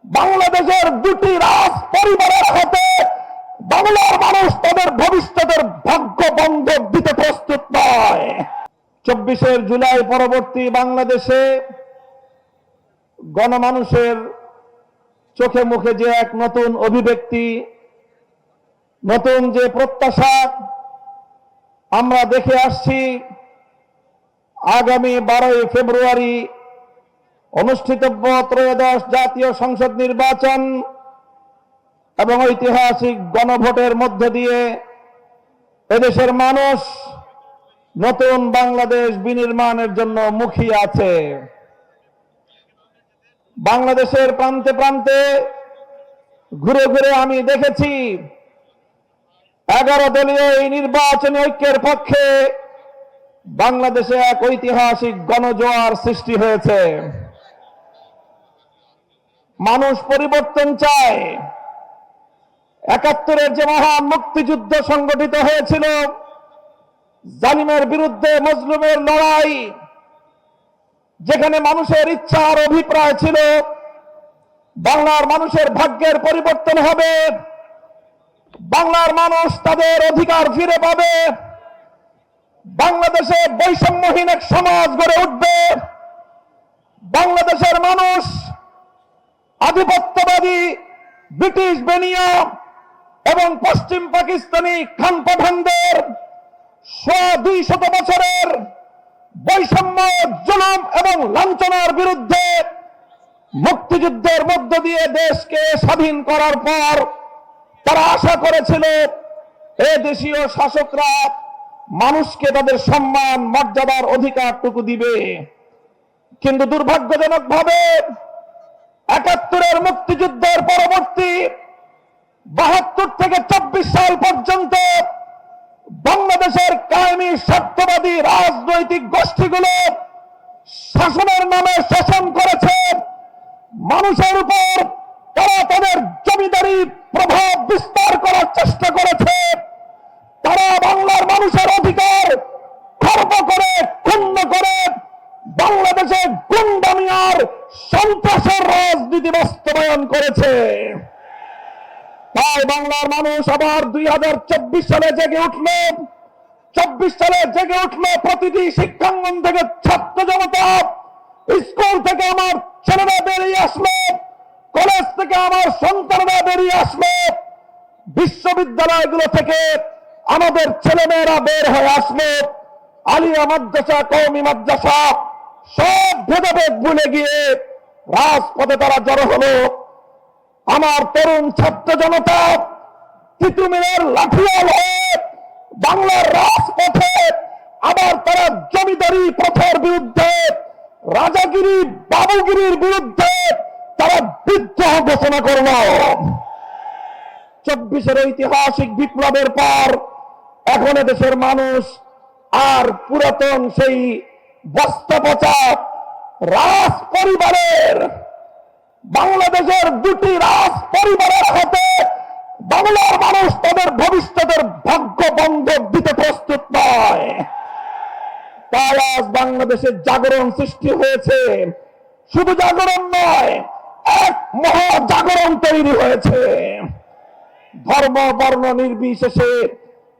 বাংলাদেশের দুটি রাজ পরিবারের হাতে বাংলার মানুষ তাদের ভবিষ্যতের ভাগ্য বন্ধক দিতে প্রস্তুত নয়। 24শে জুলাই পরবর্তী বাংলাদেশে গণমানুষের চোখে মুখে যে এক নতুন অভিব্যক্তি, নতুন যে প্রত্যাশা আমরা দেখে আসছি, আগামী 12 ফেব্রুয়ারি অনুষ্ঠিতব্য ত্রয়োদশ জাতীয় সংসদ নির্বাচন এবং ঐতিহাসিক গণভোটের মধ্য দিয়ে এদেশের মানুষ নতুন বাংলাদেশ বিনির্মাণের জন্য মুখিয়ে আছে। বাংলাদেশের প্রান্তে প্রান্তে ঘুরে ঘুরে আমি দেখেছি 11 দলীয় এই নির্বাচনী ঐক্যের পক্ষে বাংলাদেশে এক ঐতিহাসিক গণজোয়ার সৃষ্টি হয়েছে। মানুষ পরিবর্তন চায়। 71-এর যে মহান মুক্তিযুদ্ধ সংগঠিত হয়েছিল, জালিমের বিরুদ্ধে মজলুমের লড়াই, যেখানে মানুষের ইচ্ছা আর অভিপ্রায় ছিল বাংলার মানুষের ভাগ্যের পরিবর্তন হবে, বাংলার মানুষ তাদের অধিকার ফিরে পাবে, বাংলাদেশে বৈষম্যহীন এক সমাজ গড়ে উঠবে, বাংলাদেশের মানুষ আধিপত্যবাদী ব্রিটিশ বেনিয়া এবং পশ্চিম পাকিস্তানি খান পাঠানদের 200 বছরের বৈষম্য, জুলুম এবং লাঞ্ছনার বিরুদ্ধে মুক্তিযুদ্ধের মধ্য দিয়ে দেশকে স্বাধীন করার পর তারা আশা করেছিল এ দেশীয় শাসকরা মানুষকে তাদের সম্মান, মর্যাদার অধিকারটুকু দিবে। কিন্তু দুর্ভাগ্যজনকভাবে 71-এর মুক্তিযুদ্ধের পরবর্তী 72 থেকে 24 সাল পর্যন্ত বাংলাদেশের কায়েমি স্বার্থবাদী রাজনৈতিক গোষ্ঠীগুলো শাসনের নামে শাসন করেছে। মানুষের উপর তারা তাদের জমিদারি প্রভাব বিস্তার করার চেষ্টা করেছে। তারা বাংলার মানুষের অধিকার খর্ব করে, ক্ষুণ্ণ করে বাংলাদেশে গুন্ডামি আর সন্ত্রাসের রাজনীতি বাস্তবায়ন করেছে। তাই বাংলার মানুষ আবার 2024 সালে জেগে উঠল। 24 সালে জেগে উঠল প্রতিটি শিক্ষাঙ্গন থেকে ছাত্র জনতা, স্কুল থেকে আমার ছেলেরা বেরিয়ে আসলো, কলেজ থেকে আমার সন্তানরা বেরিয়ে আসলো, বিশ্ববিদ্যালয়গুলো থেকে আমাদের ছেলেমেয়েরা বের হয়ে আসলো, আলিয়া মাদ্রাসা, কওমি মাদ্রাসা, সব ভেদাভেদ ভুলে গিয়ে রাজপথে তারা জড়ো হলো। আমার তরুণ ছাত্র জনতা তিতুমিরের লাঠিয়াল হয়ে বাংলার রাজপথে আবার তারা জমিদারি প্রথার বিরুদ্ধে, রাজাগিরি, বাবুগিরির বিরুদ্ধে তারা বিদ্রোহ ঘোষণা করল। 24-এর ঐতিহাসিক বিপ্লবের পর এখন দেশের মানুষ আর পুরাতন সেই বস্তা পচা রাজ পরিবারের, বাংলাদেশের দুটি রাজ পরিবারের হাতে বাংলার মানুষ তাদের ভবিষ্যতের ভাগ্য বন্ধক দিতে প্রস্তুত নয়। তাই আজ বাংলাদেশের জাগরণ সৃষ্টি হয়েছে। শুধু জাগরণ নয়, এক মহা জাগরণ তৈরি হয়েছে। ধর্ম বর্ণ নির্বিশেষে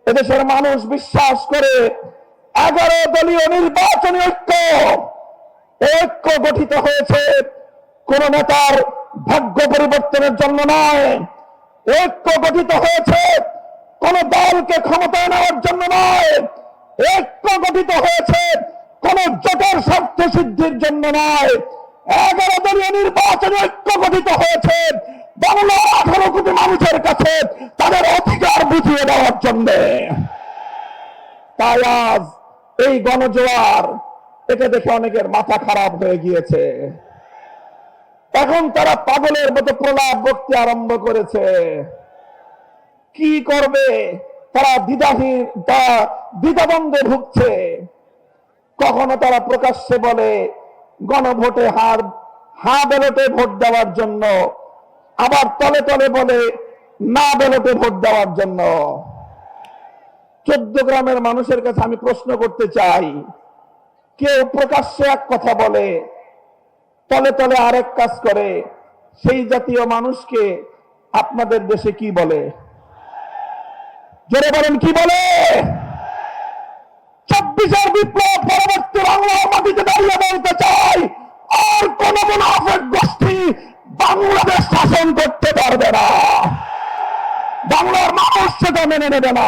এদেশের মানুষ বিশ্বাস করে 11 দলীয় নির্বাচনী ঐক্য গঠিত হয়েছে কোন নেতার ভাগ্য পরিবর্তনের জন্য নয়। ঐক্য গঠিত হয়েছে কোন দলকে ক্ষমতায় নেওয়ার জন্য নয়। ঐক্য গঠিত হয়েছে কোন জোটের স্বার্থ সিদ্ধির জন্য নয়। 11 দলীয় নির্বাচনী ঐক্য গঠিত হয়েছে বাংলার 18 কোটি মানুষের কাছে তাদের অধিকার বুঝিয়ে দেওয়ার জন্য। তাই আজ এই গণজোয়ার, এটা দেখে অনেকের মাথা খারাপ হয়ে গিয়েছে। এখন তারা পাগলের মতো প্রলাপ বক্তি আরম্ভ করেছে। কি করবে তারা দ্বিধাদ্বন্দ্বে ভুগছে। কখনো তারা প্রকাশ্যে বলে গণভোটে হ্যাঁ ব্যালটে ভোট দেওয়ার জন্য, আবার তলে তলে বলে না ব্যালটে ভোট দেওয়ার জন্য। 14 গ্রামের মানুষের কাছে আমি প্রশ্ন করতে চাই, কেউ প্রকাশ্যে এক কথা বলে, তলে তলে আরেক কাজ করে, সেই জাতীয় মানুষকে আপনাদের দেশে কি বলে? জোরে বলেন, কি বলে? 24-এর বিপ্লব পরবর্তী বাংলার মাটিতে দাঁড়িয়ে বলতে চাই, আর কোন মুনাফিক গোষ্ঠী বাংলাদেশ শাসন করতে পারবে না। বাংলার মানুষ সেটা মেনে নেবে না।